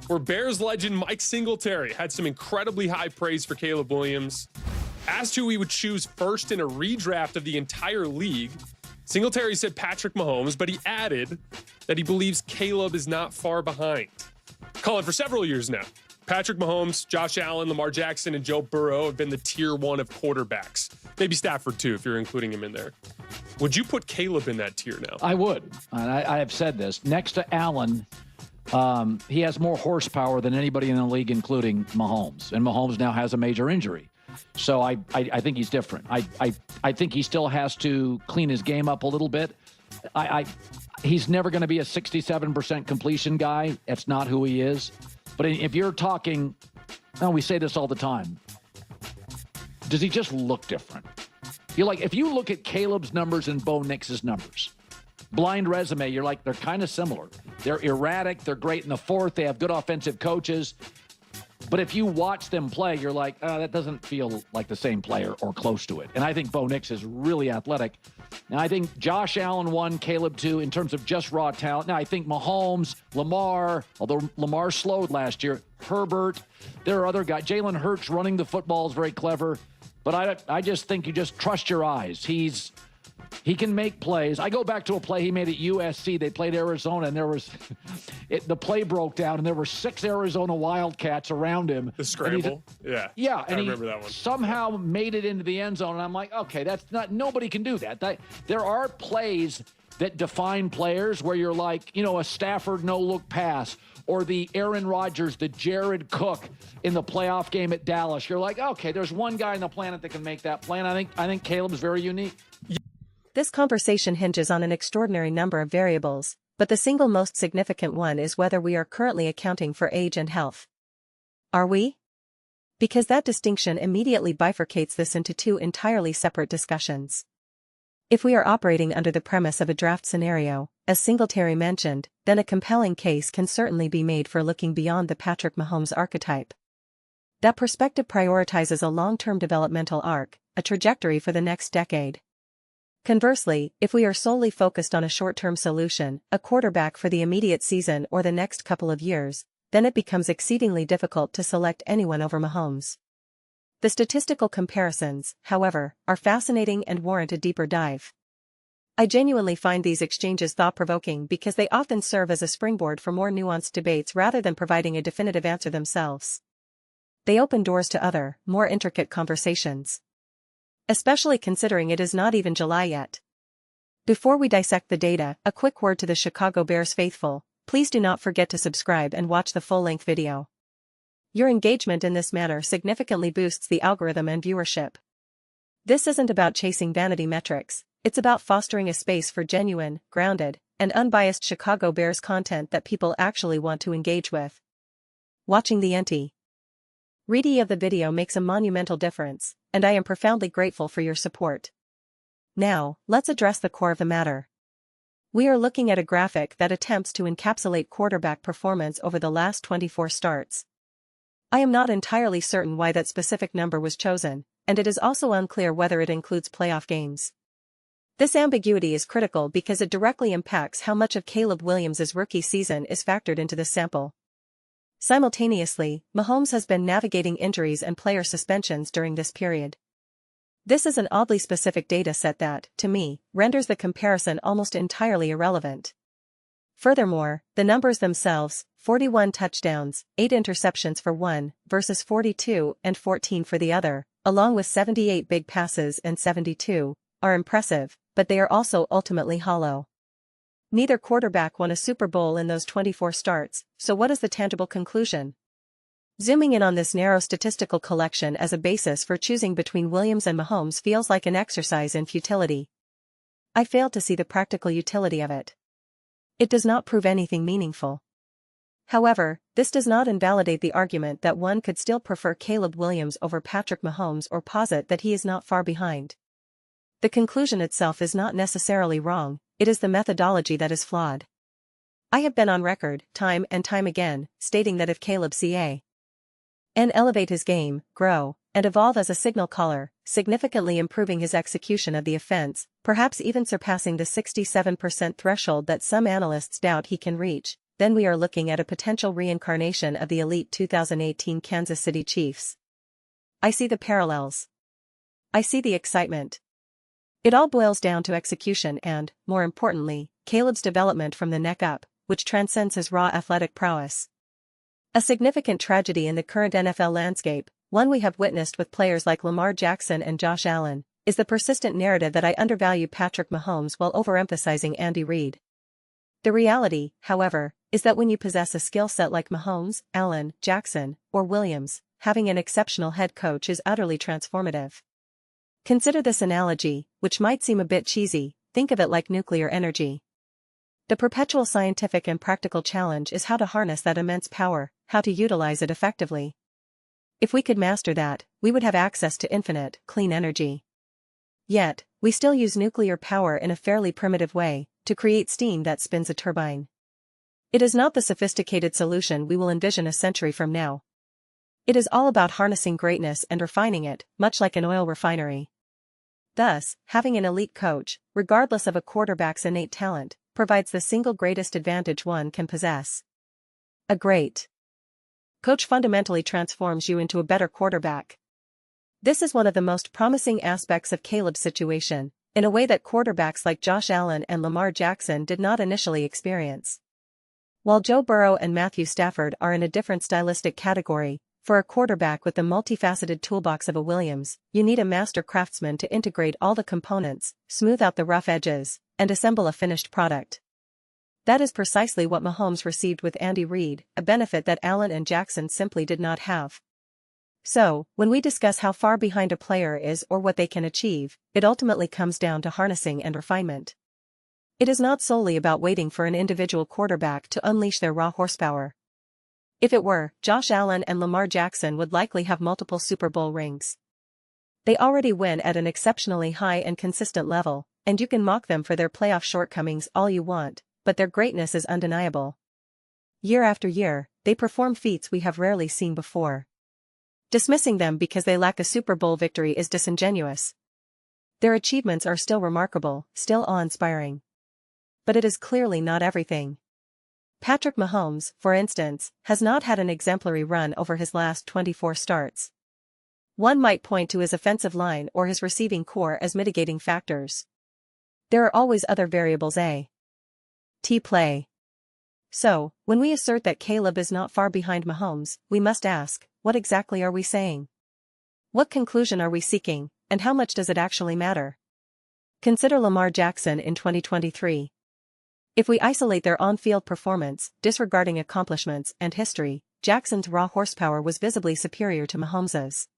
where Bears legend Mike Singletary had some incredibly high praise for Caleb Williams. Asked who he would choose first in a redraft of the entire league, Singletary said Patrick Mahomes, but he added that he believes Caleb is not far behind. Colin, for several years now, Patrick Mahomes, Josh Allen, Lamar Jackson, and Joe Burrow have been the tier one of quarterbacks. Maybe Stafford, too, if you're including him in there. Would you put Caleb in that tier now? I would. I have said this. Next to Allen, he has more horsepower than anybody in the league, including Mahomes. And Mahomes now has a major injury. So I think he's different. I think he still has to clean his game up a little bit. He's never going to be a 67% completion guy. That's not who he is. But if you're talking, we say this all the time. Does he just look different? You're like, if you look at Caleb's numbers and Bo Nix's numbers, blind resume, you're like, they're kind of similar. They're erratic. They're great in the fourth. They have good offensive coaches. But if you watch them play, you're like, that doesn't feel like the same player or close to it. And I think Bo Nix is really athletic. Now, I think Josh Allen 1, Caleb 2 in terms of just raw talent. Now, I think Mahomes, Lamar, although Lamar slowed last year, Herbert, there are other guys. Jalen Hurts running the football is very clever. But I just think you just trust your eyes. He can make plays. I go back to a play he made at USC. They played Arizona, and the play broke down, and there were 6 Arizona Wildcats around him. The scramble? Yeah. Yeah, and I remember that one. Somehow made it into the end zone, and I'm like, okay, that's not – nobody can do that. There are plays that define players where you're like, a Stafford no-look pass, or the Aaron Rodgers, the Jared Cook in the playoff game at Dallas. You're like, okay, there's one guy on the planet that can make that play, and I think Caleb's very unique. This conversation hinges on an extraordinary number of variables, but the single most significant one is whether we are currently accounting for age and health. Are we? Because that distinction immediately bifurcates this into 2 entirely separate discussions. If we are operating under the premise of a draft scenario, as Singletary mentioned, then a compelling case can certainly be made for looking beyond the Patrick Mahomes archetype. That perspective prioritizes a long-term developmental arc, a trajectory for the next decade. Conversely, if we are solely focused on a short-term solution, a quarterback for the immediate season or the next couple of years, then it becomes exceedingly difficult to select anyone over Mahomes. The statistical comparisons, however, are fascinating and warrant a deeper dive. I genuinely find these exchanges thought-provoking because they often serve as a springboard for more nuanced debates rather than providing a definitive answer themselves. They open doors to other, more intricate conversations. Especially considering it is not even July yet. Before we dissect the data, a quick word to the Chicago Bears faithful: please do not forget to subscribe and watch the full-length video. Your engagement in this manner significantly boosts the algorithm and viewership. This isn't about chasing vanity metrics, it's about fostering a space for genuine, grounded, and unbiased Chicago Bears content that people actually want to engage with. Watching the entirety of the video makes a monumental difference, and I am profoundly grateful for your support. Now, let's address the core of the matter. We are looking at a graphic that attempts to encapsulate quarterback performance over the last 24 starts. I am not entirely certain why that specific number was chosen, and it is also unclear whether it includes playoff games. This ambiguity is critical because it directly impacts how much of Caleb Williams' rookie season is factored into the sample. Simultaneously, Mahomes has been navigating injuries and player suspensions during this period. This is an oddly specific data set that, to me, renders the comparison almost entirely irrelevant. Furthermore, the numbers themselves, 41 touchdowns, 8 interceptions for one, versus 42 and 14 for the other, along with 78 big passes and 72, are impressive, but they are also ultimately hollow. Neither quarterback won a Super Bowl in those 24 starts, so what is the tangible conclusion? Zooming in on this narrow statistical collection as a basis for choosing between Williams and Mahomes feels like an exercise in futility. I fail to see the practical utility of it. It does not prove anything meaningful. However, this does not invalidate the argument that one could still prefer Caleb Williams over Patrick Mahomes or posit that he is not far behind. The conclusion itself is not necessarily wrong, it is the methodology that is flawed. I have been on record, time and time again, stating that if Caleb can elevate his game, grow, and evolve as a signal caller, significantly improving his execution of the offense, perhaps even surpassing the 67% threshold that some analysts doubt he can reach, then we are looking at a potential reincarnation of the elite 2018 Kansas City Chiefs. I see the parallels. I see the excitement. It all boils down to execution and, more importantly, Caleb's development from the neck up, which transcends his raw athletic prowess. A significant tragedy in the current NFL landscape, one we have witnessed with players like Lamar Jackson and Josh Allen, is the persistent narrative that I undervalue Patrick Mahomes while overemphasizing Andy Reid. The reality, however, is that when you possess a skill set like Mahomes, Allen, Jackson, or Williams, having an exceptional head coach is utterly transformative. Consider this analogy, which might seem a bit cheesy. Think of it like nuclear energy. The perpetual scientific and practical challenge is how to harness that immense power, how to utilize it effectively. If we could master that, we would have access to infinite, clean energy. Yet, we still use nuclear power in a fairly primitive way, to create steam that spins a turbine. It is not the sophisticated solution we will envision a century from now. It is all about harnessing greatness and refining it, much like an oil refinery. Thus, having an elite coach, regardless of a quarterback's innate talent, provides the single greatest advantage one can possess. A great coach fundamentally transforms you into a better quarterback. This is one of the most promising aspects of Caleb's situation, in a way that quarterbacks like Josh Allen and Lamar Jackson did not initially experience. While Joe Burrow and Matthew Stafford are in a different stylistic category, for a quarterback with the multifaceted toolbox of a Williams, you need a master craftsman to integrate all the components, smooth out the rough edges, and assemble a finished product. That is precisely what Mahomes received with Andy Reid, a benefit that Allen and Jackson simply did not have. So, when we discuss how far behind a player is or what they can achieve, it ultimately comes down to harnessing and refinement. It is not solely about waiting for an individual quarterback to unleash their raw horsepower. If it were, Josh Allen and Lamar Jackson would likely have multiple Super Bowl rings. They already win at an exceptionally high and consistent level, and you can mock them for their playoff shortcomings all you want, but their greatness is undeniable. Year after year, they perform feats we have rarely seen before. Dismissing them because they lack a Super Bowl victory is disingenuous. Their achievements are still remarkable, still awe-inspiring. But it is clearly not everything. Patrick Mahomes, for instance, has not had an exemplary run over his last 24 starts. One might point to his offensive line or his receiving core as mitigating factors. There are always other variables. Play. So, when we assert that Caleb is not far behind Mahomes, we must ask, what exactly are we saying? What conclusion are we seeking, and how much does it actually matter? Consider Lamar Jackson in 2023. If we isolate their on-field performance, disregarding accomplishments and history, Jackson's raw horsepower was visibly superior to Mahomes's.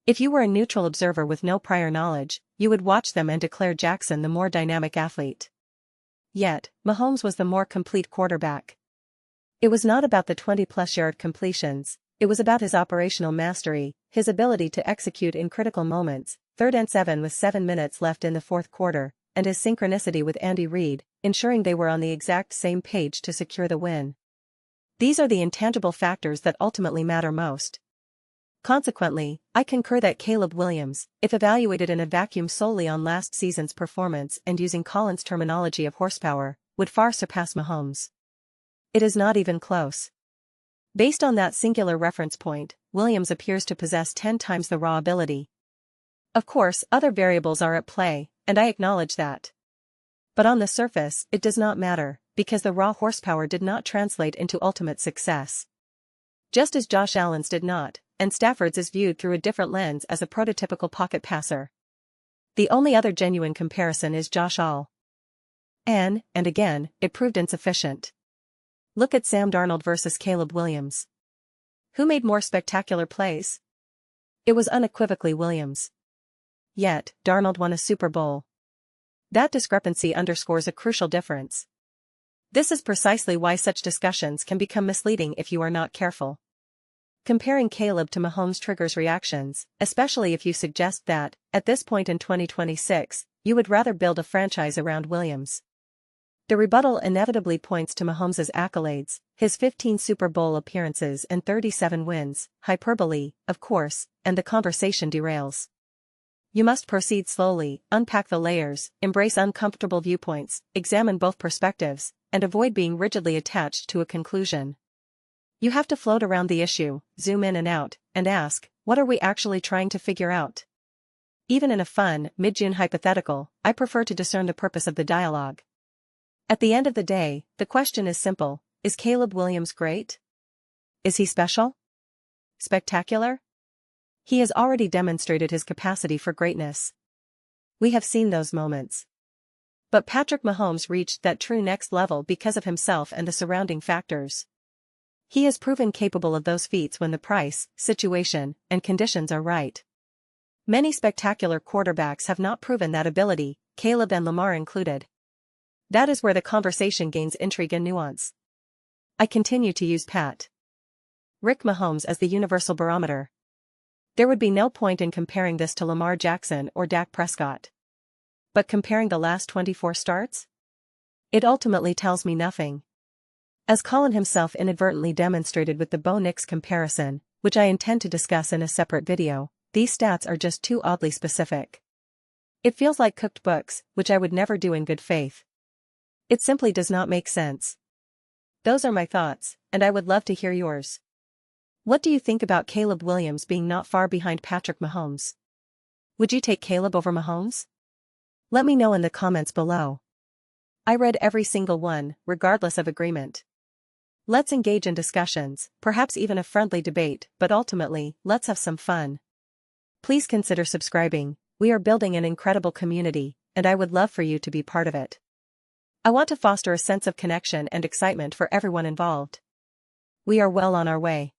If you were a neutral observer with no prior knowledge, you would watch them and declare Jackson the more dynamic athlete. Yet, Mahomes was the more complete quarterback. It was not about the 20-plus yard completions, it was about his operational mastery, his ability to execute in critical moments, 3rd and 7 with 7 minutes left in the fourth quarter, and his synchronicity with Andy Reid, ensuring they were on the exact same page to secure the win. These are the intangible factors that ultimately matter most. Consequently, I concur that Caleb Williams, if evaluated in a vacuum solely on last season's performance and using Colin's terminology of horsepower, would far surpass Mahomes. It is not even close. Based on that singular reference point, Williams appears to possess 10 times the raw ability. Of course, other variables are at play, and I acknowledge that. But on the surface, it does not matter, because the raw horsepower did not translate into ultimate success. Just as Josh Allen's did not, and Stafford's is viewed through a different lens as a prototypical pocket passer. The only other genuine comparison is Josh Allen. And again, it proved insufficient. Look at Sam Darnold versus Caleb Williams. Who made more spectacular plays? It was unequivocally Williams. Yet, Darnold won a Super Bowl. That discrepancy underscores a crucial difference. This is precisely why such discussions can become misleading if you are not careful. Comparing Caleb to Mahomes triggers reactions, especially if you suggest that, at this point in 2026, you would rather build a franchise around Williams. The rebuttal inevitably points to Mahomes' accolades, his 15 Super Bowl appearances and 37 wins, hyperbole, of course, and the conversation derails. You must proceed slowly, unpack the layers, embrace uncomfortable viewpoints, examine both perspectives, and avoid being rigidly attached to a conclusion. You have to float around the issue, zoom in and out, and ask, what are we actually trying to figure out? Even in a fun, mid-June hypothetical, I prefer to discern the purpose of the dialogue. At the end of the day, the question is simple: is Caleb Williams great? Is he special? Spectacular? He has already demonstrated his capacity for greatness. We have seen those moments. But Patrick Mahomes reached that true next level because of himself and the surrounding factors. He has proven capable of those feats when the price, situation, and conditions are right. Many spectacular quarterbacks have not proven that ability, Caleb and Lamar included. That is where the conversation gains intrigue and nuance. I continue to use Rick Mahomes as the universal barometer. There would be no point in comparing this to Lamar Jackson or Dak Prescott. But comparing the last 24 starts? It ultimately tells me nothing. As Colin himself inadvertently demonstrated with the Bo Nix comparison, which I intend to discuss in a separate video, these stats are just too oddly specific. It feels like cooked books, which I would never do in good faith. It simply does not make sense. Those are my thoughts, and I would love to hear yours. What do you think about Caleb Williams being not far behind Patrick Mahomes? Would you take Caleb over Mahomes? Let me know in the comments below. I read every single one, regardless of agreement. Let's engage in discussions, perhaps even a friendly debate, but ultimately, let's have some fun. Please consider subscribing. We are building an incredible community, and I would love for you to be part of it. I want to foster a sense of connection and excitement for everyone involved. We are well on our way.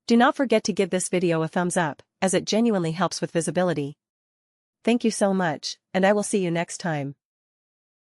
Do not forget to give this video a thumbs up, as it genuinely helps with visibility. Thank you so much, and I will see you next time.